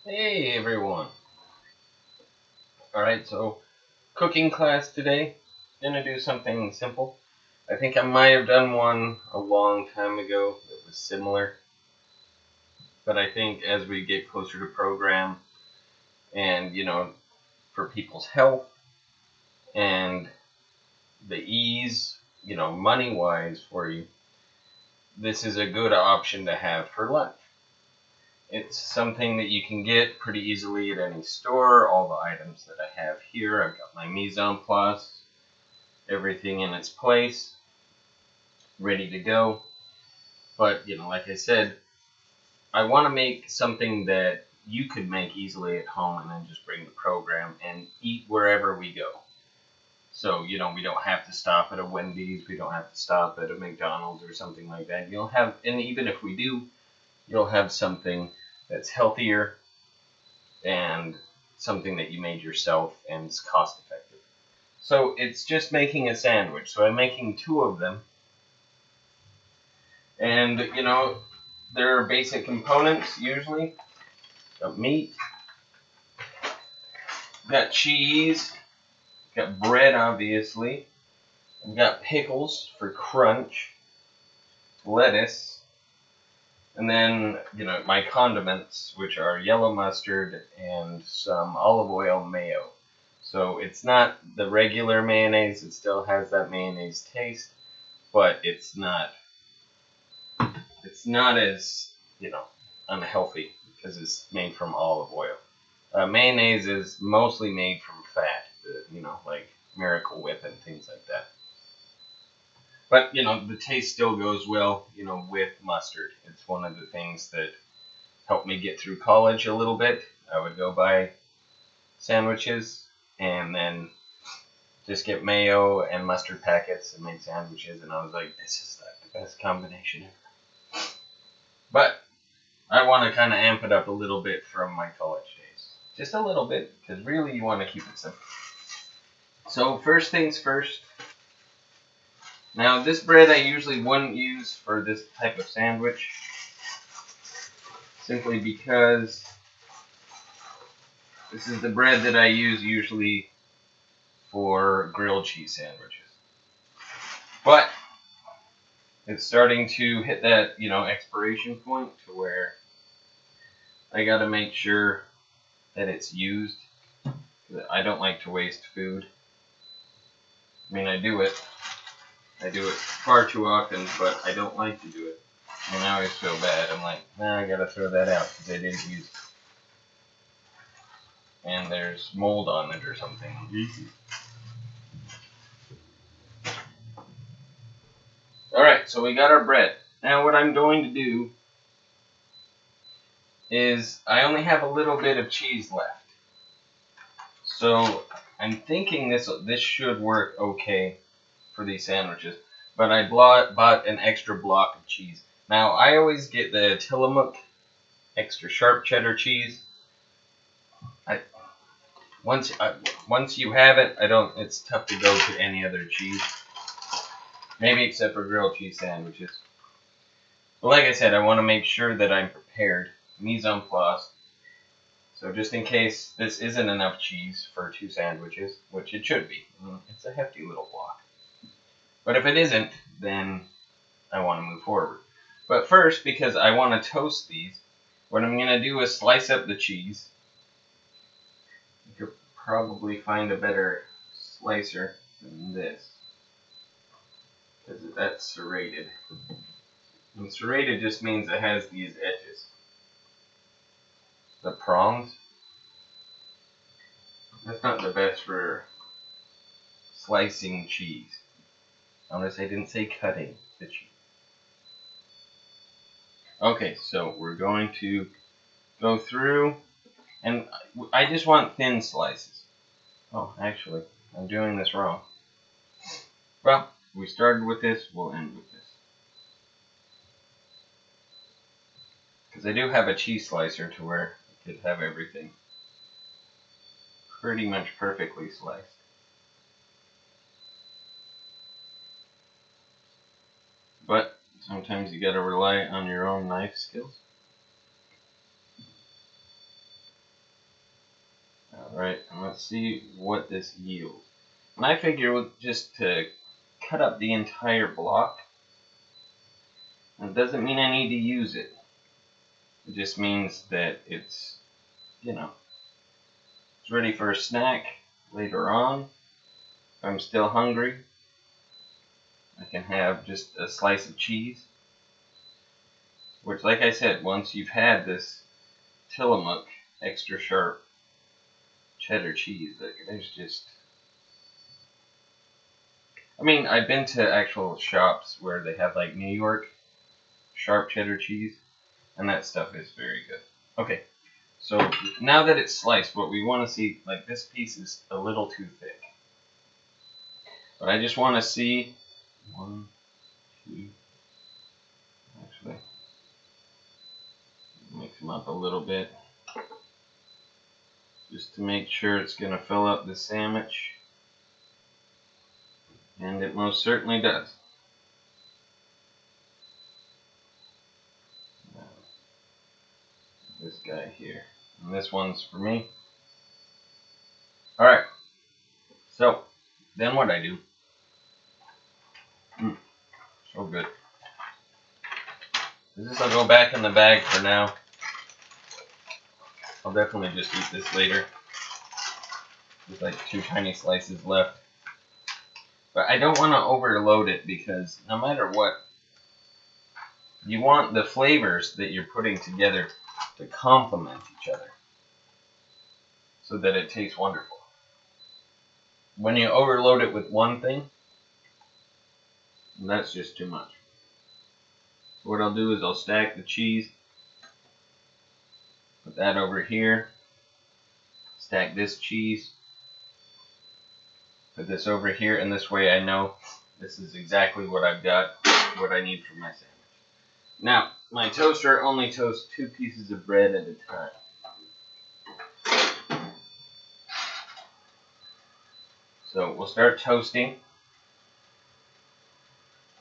Hey everyone. Alright, so cooking class today. Gonna do something simple. I think I might have done one a long time ago that was similar. But I think as we get closer to program and, for people's health and the ease, money wise for you, this is a good option to have for lunch. It's something that you can get pretty easily at any store. All the items that I have here, I've got my mise en place, everything in its place, ready to go. But, like I said, I want to make something that you could make easily at home and then just bring the program and eat wherever we go. So, we don't have to stop at a Wendy's, we don't have to stop at a McDonald's or something like that. And even if we do, you'll have something that's healthier and something that you made yourself and is cost effective. So it's just making a sandwich. So I'm making two of them. And, there are basic components usually. Got meat, got cheese, got bread obviously. I've got pickles for crunch, lettuce, and then, my condiments, which are yellow mustard and some olive oil mayo. So it's not the regular mayonnaise, it still has that mayonnaise taste, but it's not as, unhealthy because it's made from olive oil. Mayonnaise is mostly made from fat, like Miracle Whip and things like that. But, the taste still goes well, with mustard. It's one of the things that helped me get through college a little bit. I would go buy sandwiches and then just get mayo and mustard packets and make sandwiches, and I was like, this is like the best combination ever. But I want to kind of amp it up a little bit from my college days. Just a little bit, because really you want to keep it simple. So first things first. Now this bread I usually wouldn't use for this type of sandwich, simply because this is the bread that I use usually for grilled cheese sandwiches. But it's starting to hit that, expiration point to where I got to make sure that it's used. I don't like to waste food. I mean, I do it. I do it far too often, but I don't like to do it. And I always feel bad. I'm like, nah, I gotta throw that out because I didn't use it. And there's mold on it or something. Alright, so we got our bread. Now what I'm going to do is I only have a little bit of cheese left. So I'm thinking this should work okay for these sandwiches. But I bought an extra block of cheese. Now I always get the Tillamook extra sharp cheddar cheese. Once you have it, it's tough to go to any other cheese. Maybe except for grilled cheese sandwiches. But like I said, I want to make sure that I'm prepared. Mise en place. So just in case this isn't enough cheese for two sandwiches, which it should be. It's a hefty little block. But if it isn't, then I want to move forward. But first, because I want to toast these, what I'm going to do is slice up the cheese. You could probably find a better slicer than this, because that's serrated. And serrated just means it has these edges. The prongs, that's not the best for slicing cheese. Unless I didn't say cutting the cheese. Okay, so we're going to go through, and I just want thin slices. Oh, actually, I'm doing this wrong. Well, we started with this, we'll end with this. Because I do have a cheese slicer to where I could have everything pretty much perfectly sliced. But sometimes you gotta rely on your own knife skills. Alright, and let's see what this yields. And I figure just to cut up the entire block, it doesn't mean I need to use it. It just means that it's, it's ready for a snack later on. If I'm still hungry, I can have just a slice of cheese. Which, like I said, once you've had this Tillamook extra sharp cheddar cheese, there's just... I mean, I've been to actual shops where they have like New York sharp cheddar cheese, and that stuff is very good. Okay, so now that it's sliced, what we want to see, like this piece is a little too thick. But I just want to see, 1, 2, actually, mix them up a little bit, just to make sure it's going to fill up the sandwich. And it most certainly does. This guy here. And this one's for me. Alright. So, then what I do. So good. This will go back in the bag for now. I'll definitely just eat this later. There's like 2 tiny slices left. But I don't want to overload it because no matter what, you want the flavors that you're putting together to complement each other so that it tastes wonderful. When you overload it with one thing, that's just too much. So what I'll do is I'll stack the cheese, put that over here, stack this cheese, put this over here, and this way I know this is exactly what I've got, what I need for my sandwich. Now, my toaster only toasts 2 pieces of bread at a time. So we'll start toasting,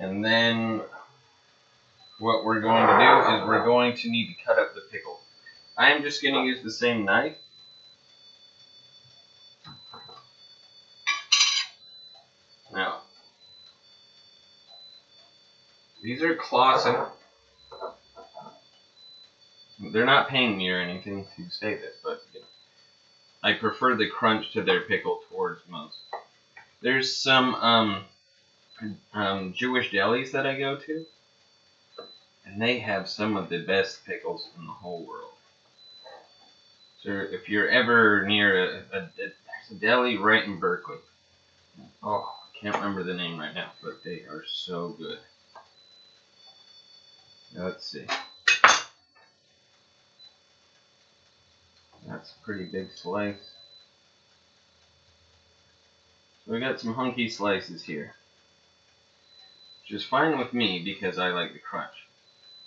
and then what we're going to do is we're going to need to cut up the pickle. I am just going to use the same knife. Now, these are Claussen. They're not paying me or anything to say this, but I prefer the crunch to their pickle towards most. There's some Jewish delis that I go to, and they have some of the best pickles in the whole world. So if you're ever near there's a deli right in Berkeley. Oh, I can't remember the name right now, but they are so good. Now, let's see. That's a pretty big slice. So we got some hunky slices here, which is fine with me because I like the crunch.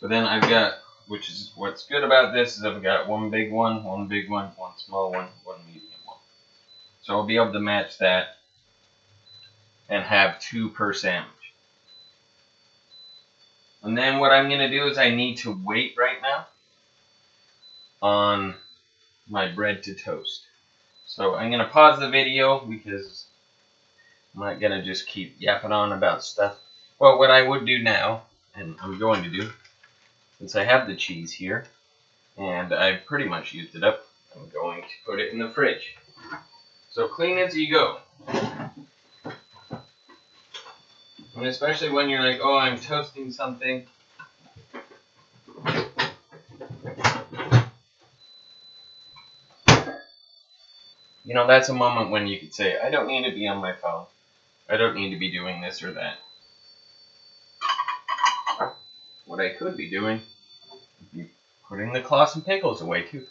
But then I've got, which is what's good about this, is I've got one big one, one big one, one small one, one medium one. So I'll be able to match that and have 2 per sandwich. And then what I'm going to do is I need to wait right now on my bread to toast. So I'm going to pause the video because I'm not going to just keep yapping on about stuff. Well, what I would do now, and I'm going to do, since I have the cheese here, and I've pretty much used it up, I'm going to put it in the fridge. So clean as you go. And especially when you're like, oh, I'm toasting something. You know, that's a moment when you could say, I don't need to be on my phone. I don't need to be doing this or that. What I could be doing would be putting the Claussen pickles away too.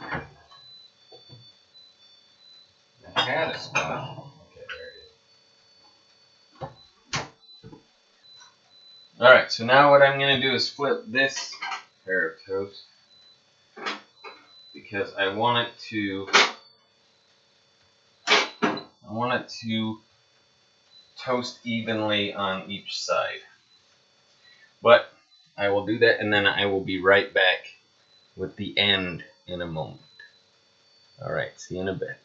I had a spot. Okay, there it is. Alright, so now what I'm going to do is flip this pair of toast because I want it to toast evenly on each side. But I will do that and then I will be right back with the end in a moment. Alright, see you in a bit.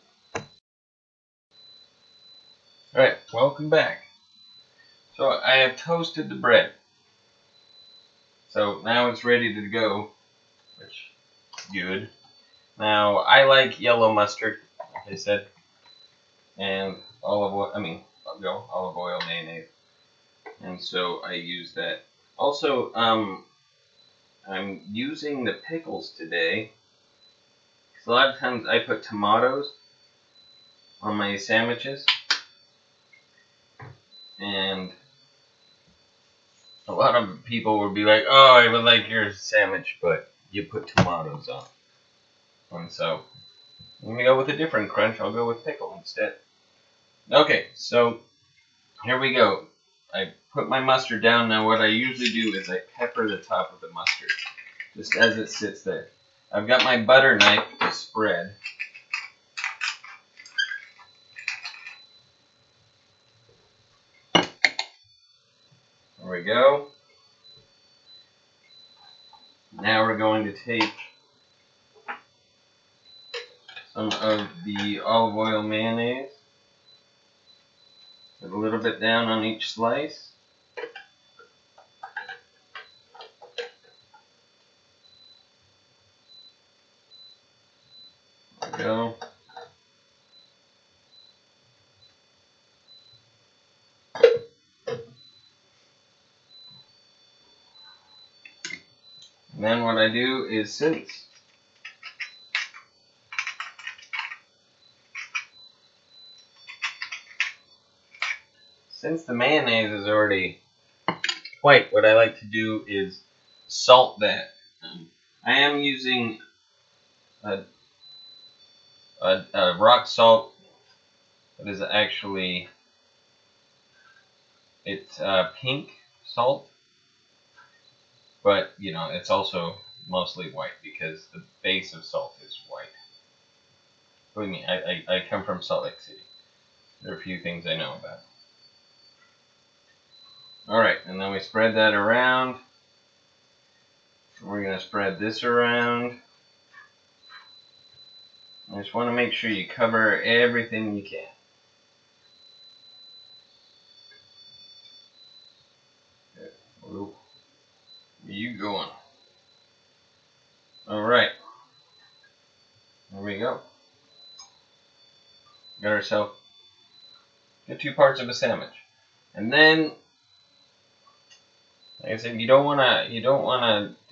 Alright, welcome back. So I have toasted the bread. So now it's ready to go, which is good. Now I like yellow mustard, like I said, and olive oil, mayonnaise. And so I use that. Also, I'm using the pickles today, because a lot of times I put tomatoes on my sandwiches, and a lot of people would be like, oh, I would like your sandwich, but you put tomatoes on. And so, I'm going to go with a different crunch. I'll go with pickle instead. Okay, so here we go. I put my mustard down. Now what I usually do is I pepper the top of the mustard, just as it sits there. I've got my butter knife to spread. There we go. Now we're going to take some of the olive oil mayonnaise. Put a little bit down on each slice. There we go. And then what I do is since the mayonnaise is already white, what I like to do is salt that. I am using a rock salt. It is actually it's pink salt, but you know it's also mostly white because the base of salt is white. Believe me, I come from Salt Lake City. There are a few things I know about. Alright, and then we spread that around. We're going to spread this around. I just want to make sure you cover everything you can. Okay. Where you going? Alright. There we go. Got ourselves the 2 parts of a sandwich. And then, like I said, you don't wanna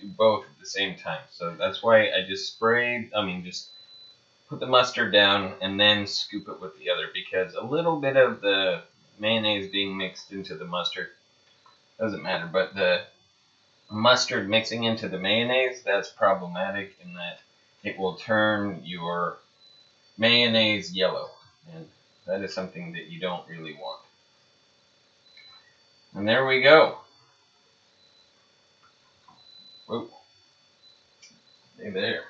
do both at the same time. So that's why I just just put the mustard down and then scoop it with the other, because a little bit of the mayonnaise being mixed into the mustard doesn't matter, but the mustard mixing into the mayonnaise, that's problematic in that it will turn your mayonnaise yellow, and that is something that you don't really want. And there we go. Whoa. Stay there.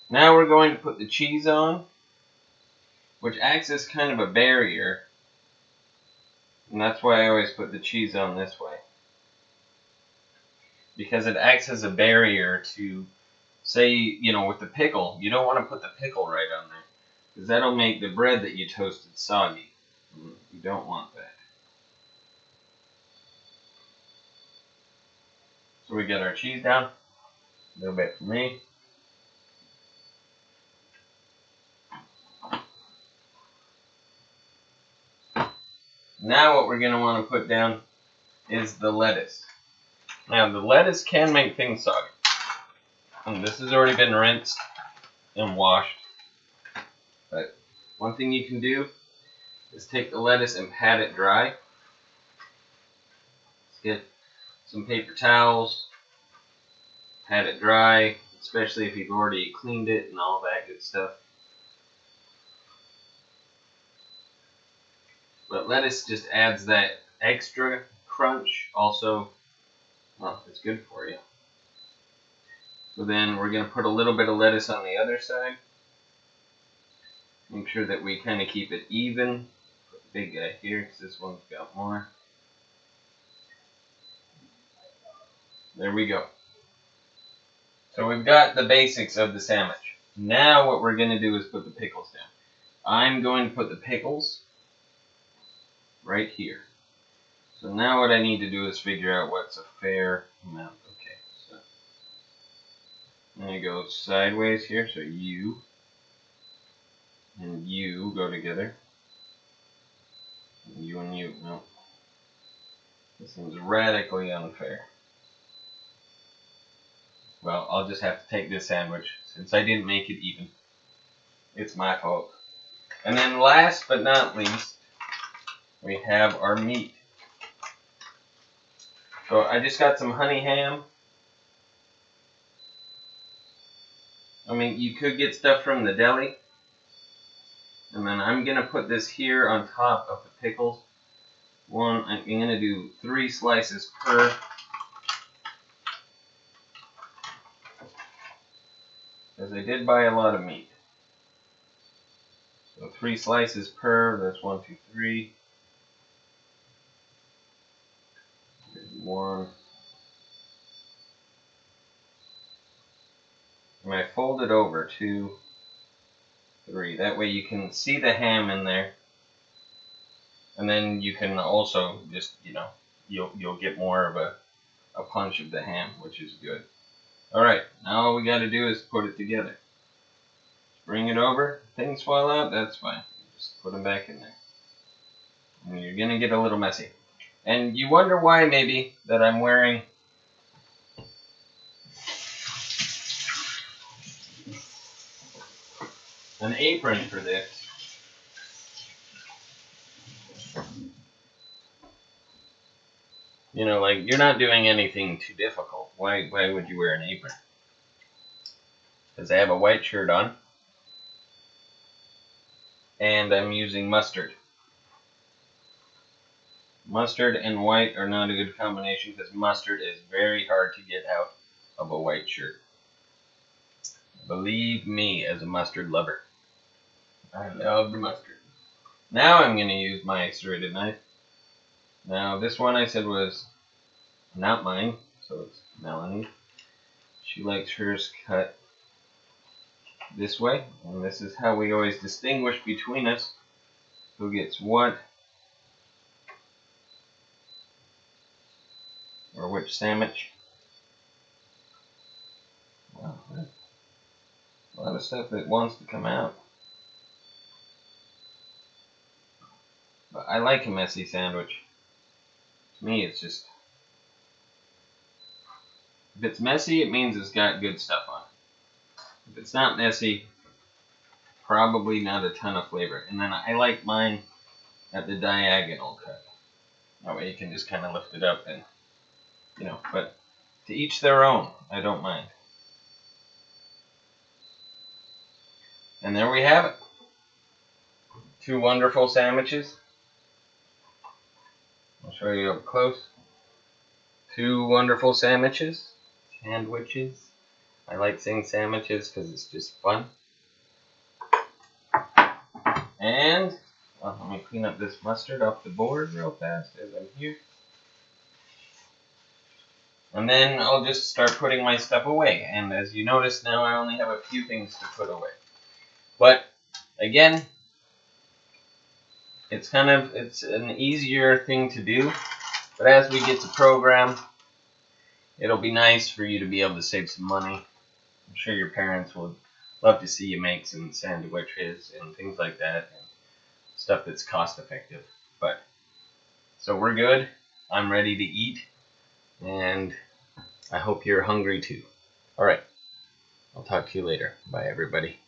Now we're going to put the cheese on, which acts as kind of a barrier, and that's why I always put the cheese on this way, because it acts as a barrier to, say, you know, with the pickle, you don't want to put the pickle right on there, because that'll make the bread that you toasted soggy. You don't want that. So we get our cheese down, a little bit for me. Now what we're going to want to put down is the lettuce. Now the lettuce can make things soggy. And this has already been rinsed and washed. But one thing you can do is take the lettuce and pat it dry. Let's get some paper towels, pat it dry, especially if you've already cleaned it and all that good stuff. But lettuce just adds that extra crunch. Also, well, it's good for you. So then we're going to put a little bit of lettuce on the other side. Make sure that we kind of keep it even. Put the big guy here because this one's got more. There we go. So we've got the basics of the sandwich. Now what we're going to do is put the pickles down. I'm going to put the pickles right here. So now what I need to do is figure out what's a fair amount. Okay, so I'm going to go sideways here, so you and you go together. You and you. No. This seems radically unfair. Well, I'll just have to take this sandwich since I didn't make it even. It's my fault. And then last but not least, we have our meat. So I just got some honey ham. I mean, you could get stuff from the deli. And then I'm going to put this here on top of the pickles. I'm going to do 3 slices per. Because I did buy a lot of meat. So 3 slices per. That's 1, 2, 3. There's 1. I'm going to fold it over 2, 3. That way you can see the ham in there. And then you can also just, you'll get more of a punch of the ham, which is good. Alright, now all we got to do is put it together. Bring it over. Things fall out, that's fine. Just put them back in there. And you're going to get a little messy. And you wonder why maybe that I'm wearing an apron for this. Like you're not doing anything too difficult. Why would you wear an apron? Because I have a white shirt on. And I'm using mustard. Mustard and white are not a good combination because mustard is very hard to get out of a white shirt. Believe me, as a mustard lover. I love the mustard. Now I'm going to use my serrated knife. Now this one I said was not mine, so it's Melanie. She likes hers cut this way, and this is how we always distinguish between us who gets what or which sandwich. Wow, that's a lot of stuff that wants to come out. But I like a messy sandwich. To me, it's just, if it's messy, it means it's got good stuff on it. If it's not messy, probably not a ton of flavor. And then I like mine at the diagonal cut. That way you can just kind of lift it up and, but to each their own. I don't mind. And there we have it. 2 wonderful sandwiches. I'll show you up close. 2 wonderful sandwiches. Sandwiches. I like saying sandwiches because it's just fun. And let me clean up this mustard off the board real fast as I'm here. And then I'll just start putting my stuff away. And as you notice now, I only have a few things to put away. But again, it's an easier thing to do. But as we get to program, it'll be nice for you to be able to save some money. I'm sure your parents would love to see you make some sandwiches and things like that. And stuff that's cost effective. But so we're good. I'm ready to eat. And I hope you're hungry too. Alright. I'll talk to you later. Bye everybody.